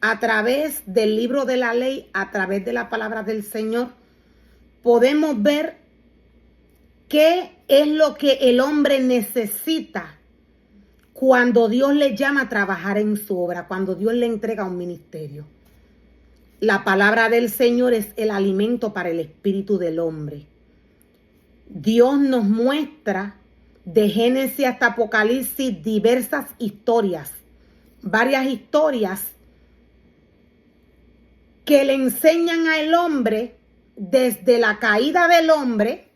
a través del libro de la ley, a través de la palabra del Señor, podemos ver qué es lo que el hombre necesita cuando Dios le llama a trabajar en su obra, cuando Dios le entrega un ministerio. La palabra del Señor es el alimento para el espíritu del hombre. Dios nos muestra de Génesis hasta Apocalipsis diversas historias, varias historias que le enseñan al hombre desde la caída del hombre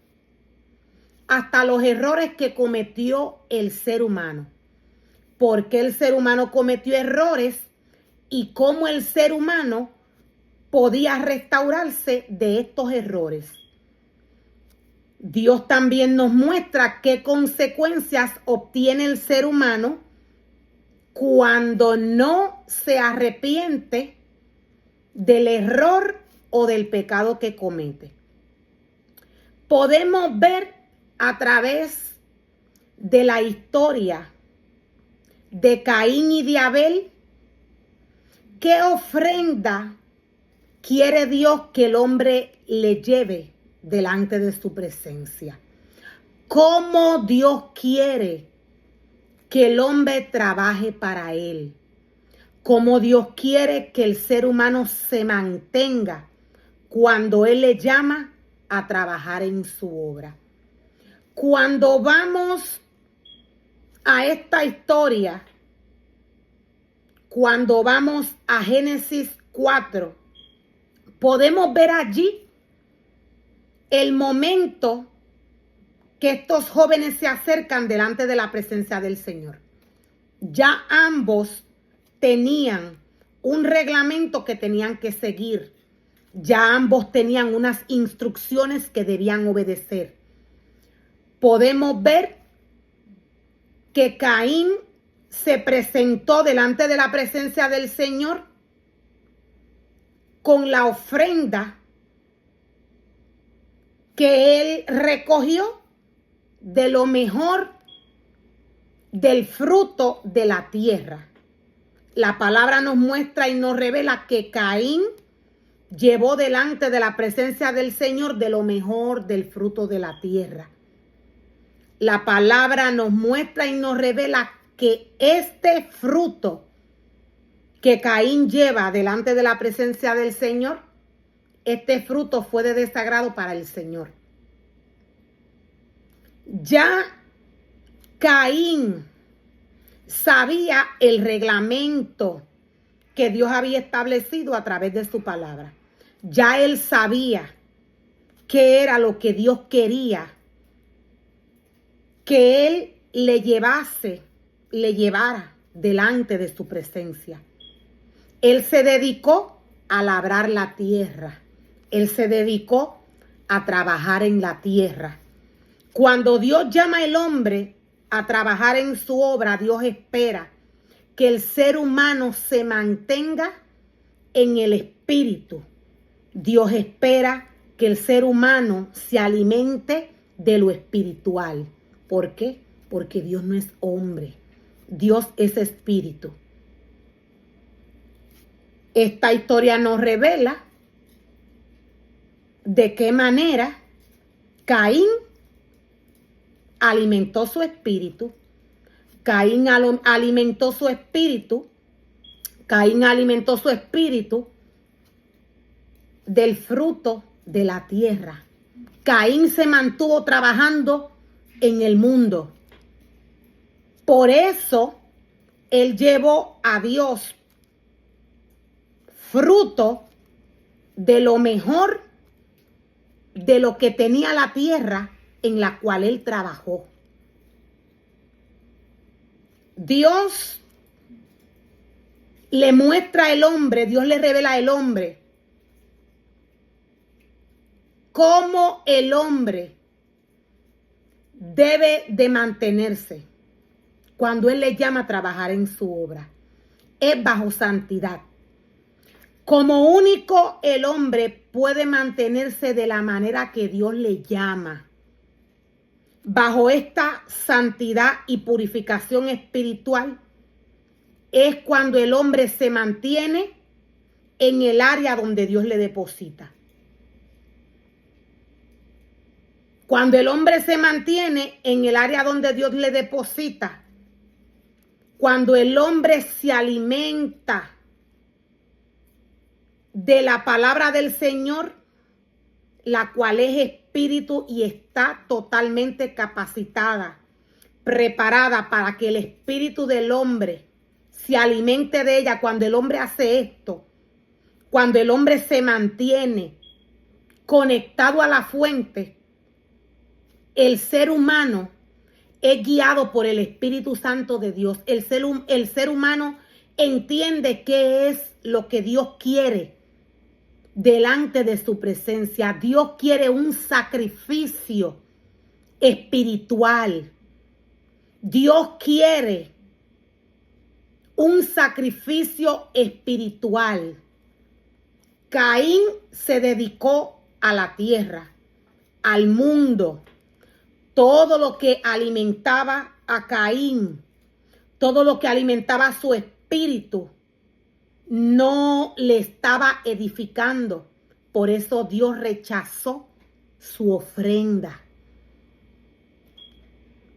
hasta los errores que cometió el ser humano. ¿Por qué el ser humano cometió errores y cómo el ser humano podía restaurarse de estos errores? Dios también nos muestra qué consecuencias obtiene el ser humano cuando no se arrepiente del error o del pecado que comete. Podemos ver a través de la historia de Caín y de Abel qué ofrenda quiere Dios que el hombre le lleve delante de su presencia. Cómo Dios quiere que el hombre trabaje para él. Cómo Dios quiere que el ser humano se mantenga cuando Él le llama a trabajar en su obra. Cuando vamos a esta historia, cuando vamos a Génesis 4, podemos ver allí el momento que estos jóvenes se acercan delante de la presencia del Señor. Ya ambos tenían un reglamento que tenían que seguir. Ya ambos tenían unas instrucciones que debían obedecer. Podemos ver que Caín se presentó delante de la presencia del Señor con la ofrenda que él recogió de lo mejor del fruto de la tierra. La palabra nos muestra y nos revela que Caín llevó delante de la presencia del Señor de lo mejor del fruto de la tierra. La palabra nos muestra y nos revela que este fruto que Caín lleva delante de la presencia del Señor, este fruto fue de desagrado para el Señor. Ya Caín sabía el reglamento que Dios había establecido a través de su palabra. Ya él sabía qué era lo que Dios quería que él le llevara delante de su presencia. Él se dedicó a labrar la tierra. Él se dedicó a trabajar en la tierra. Cuando Dios llama al hombre a trabajar en su obra, Dios espera que el ser humano se mantenga en el espíritu. Dios espera que el ser humano se alimente de lo espiritual. ¿Por qué? Porque Dios no es hombre. Dios es espíritu. Esta historia nos revela de qué manera Caín alimentó su espíritu. Caín alimentó su espíritu. Caín alimentó su espíritu del fruto de la tierra. Caín se mantuvo trabajando en el mundo. Por eso él llevó a Dios fruto de lo mejor de lo que tenía la tierra en la cual él trabajó. Dios le muestra al hombre, Dios le revela al hombre cómo el hombre debe de mantenerse cuando él le llama a trabajar en su obra. Es bajo santidad. Como único el hombre puede mantenerse de la manera que Dios le llama. Bajo esta santidad y purificación espiritual es cuando el hombre se mantiene en el área donde Dios le deposita. Cuando el hombre se mantiene en el área donde Dios le deposita, cuando el hombre se alimenta de la palabra del Señor, la cual es espíritu y está totalmente capacitada, preparada para que el espíritu del hombre se alimente de ella. Cuando el hombre hace esto, cuando el hombre se mantiene conectado a la fuente, el ser humano es guiado por el Espíritu Santo de Dios. El ser humano entiende qué es lo que Dios quiere delante de su presencia. Dios quiere un sacrificio espiritual. Dios quiere un sacrificio espiritual. Caín se dedicó a la tierra, al mundo. Todo lo que alimentaba a Caín, todo lo que alimentaba su espíritu, no le estaba edificando. Por eso Dios rechazó su ofrenda.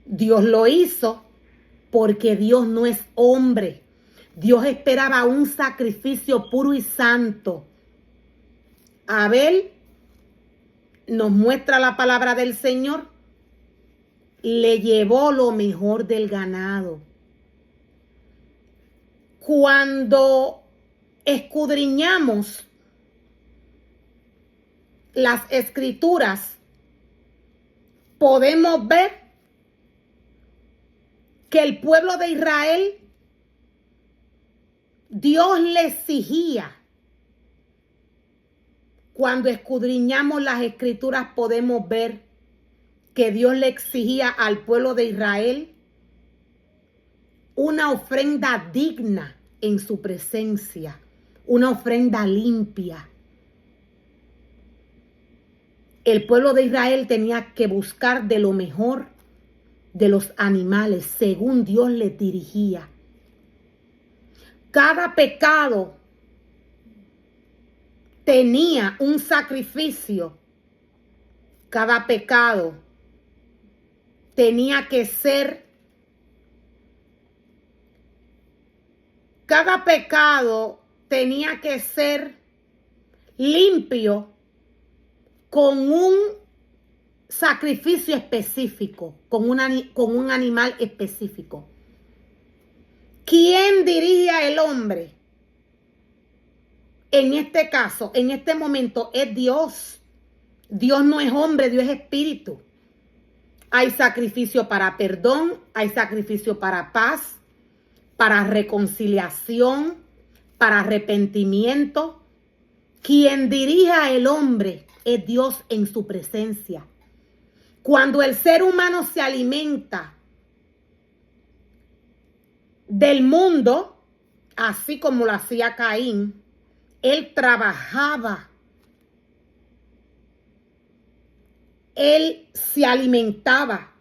Dios lo hizo porque Dios no es hombre. Dios esperaba un sacrificio puro y santo. Abel nos muestra la palabra del Señor. Le llevó lo mejor del ganado. Cuando escudriñamos las escrituras, podemos ver que el pueblo de Israel, Dios le exigía. Cuando escudriñamos las escrituras podemos ver que Dios le exigía al pueblo de Israel una ofrenda digna en su presencia, una ofrenda limpia. El pueblo de Israel tenía que buscar de lo mejor de los animales, según Dios les dirigía. Cada pecado tenía un sacrificio. Cada pecado tenía que ser, limpio con un sacrificio específico, con un animal específico. ¿Quién dirige al hombre? En este caso, en este momento, es Dios. Dios no es hombre, Dios es espíritu. Hay sacrificio para perdón, hay sacrificio para paz, para reconciliación, para arrepentimiento. Quien dirige al hombre es Dios en su presencia. Cuando el ser humano se alimenta del mundo, así como lo hacía Caín, él trabajaba. Él se alimentaba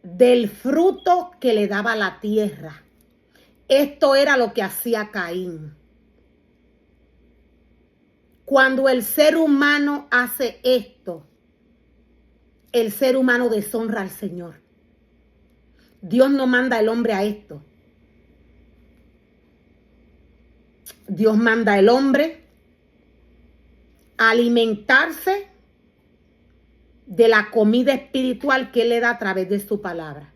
del fruto que le daba la tierra. Esto era lo que hacía Caín. Cuando el ser humano hace esto, el ser humano deshonra al Señor. Dios no manda al hombre a esto. Dios manda al hombre a alimentarse de la comida espiritual que Él le da a través de su palabra.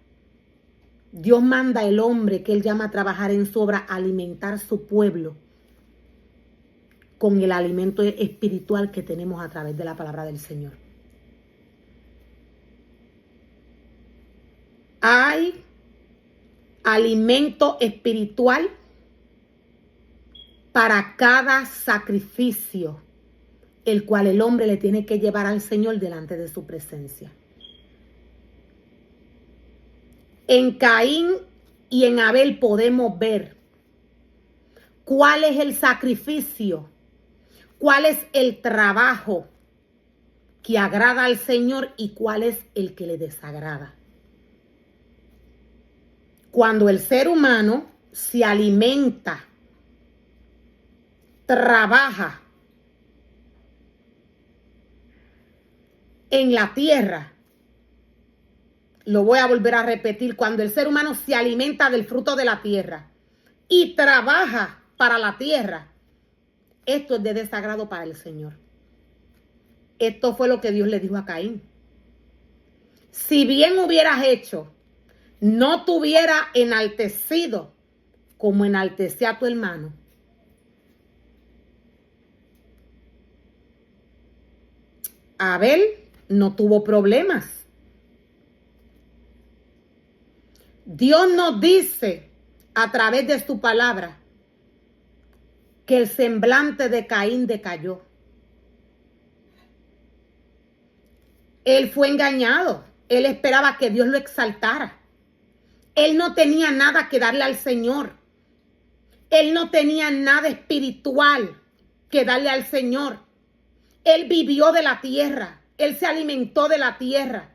Dios manda al hombre que Él llama a trabajar en su obra a alimentar su pueblo con el alimento espiritual que tenemos a través de la palabra del Señor. Hay alimento espiritual para cada sacrificio, el cual el hombre le tiene que llevar al Señor delante de su presencia. En Caín y en Abel podemos ver cuál es el sacrificio, cuál es el trabajo que agrada al Señor y cuál es el que le desagrada. Cuando el ser humano se alimenta trabaja en la tierra, lo voy a volver a repetir, cuando el ser humano se alimenta del fruto de la tierra y trabaja para la tierra, esto es de desagrado para el Señor. Esto fue lo que Dios le dijo a Caín. Si bien hubieras hecho, no te hubiera enaltecido como enaltecé a tu hermano. Abel no tuvo problemas. Dios nos dice a través de su palabra que el semblante de Caín decayó. Él fue engañado. Él esperaba que Dios lo exaltara. Él no tenía nada que darle al Señor. Él no tenía nada espiritual que darle al Señor. Él vivió de la tierra. Él se alimentó de la tierra.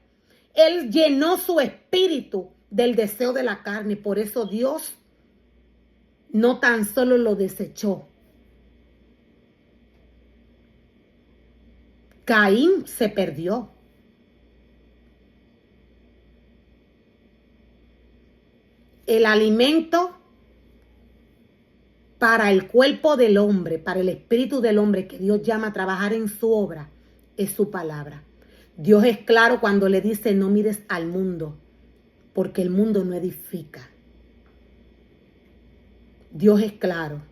Él llenó su espíritu del deseo de la carne. Por eso Dios no tan solo lo desechó. Caín se perdió. El alimento para el cuerpo del hombre, para el espíritu del hombre que Dios llama a trabajar en su obra, es su palabra. Dios es claro cuando le dice: no mires al mundo, porque el mundo no edifica. Dios es claro.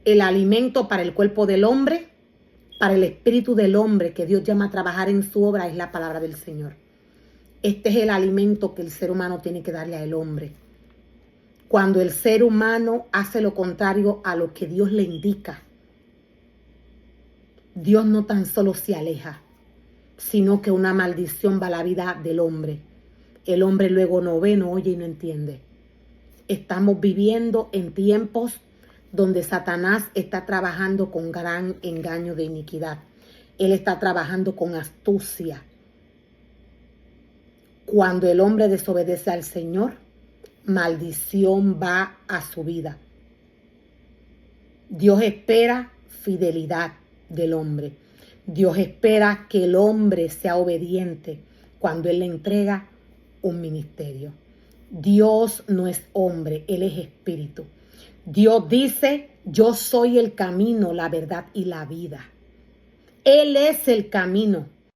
El alimento para el cuerpo del hombre, para el espíritu del hombre que Dios llama a trabajar en su obra, es la palabra del Señor. Este es el alimento que el ser humano tiene que darle al hombre. Cuando el ser humano hace lo contrario a lo que Dios le indica, Dios no tan solo se aleja, sino que una maldición va a la vida del hombre. El hombre luego no ve, no oye y no entiende. Estamos viviendo en tiempos donde Satanás está trabajando con gran engaño de iniquidad. Él está trabajando con astucia. Cuando el hombre desobedece al Señor, maldición va a su vida. Dios espera fidelidad del hombre. Dios espera que el hombre sea obediente cuando Él le entrega un ministerio. Dios no es hombre, Él es espíritu. Dios dice: yo soy el camino, la verdad y la vida. Él es el camino.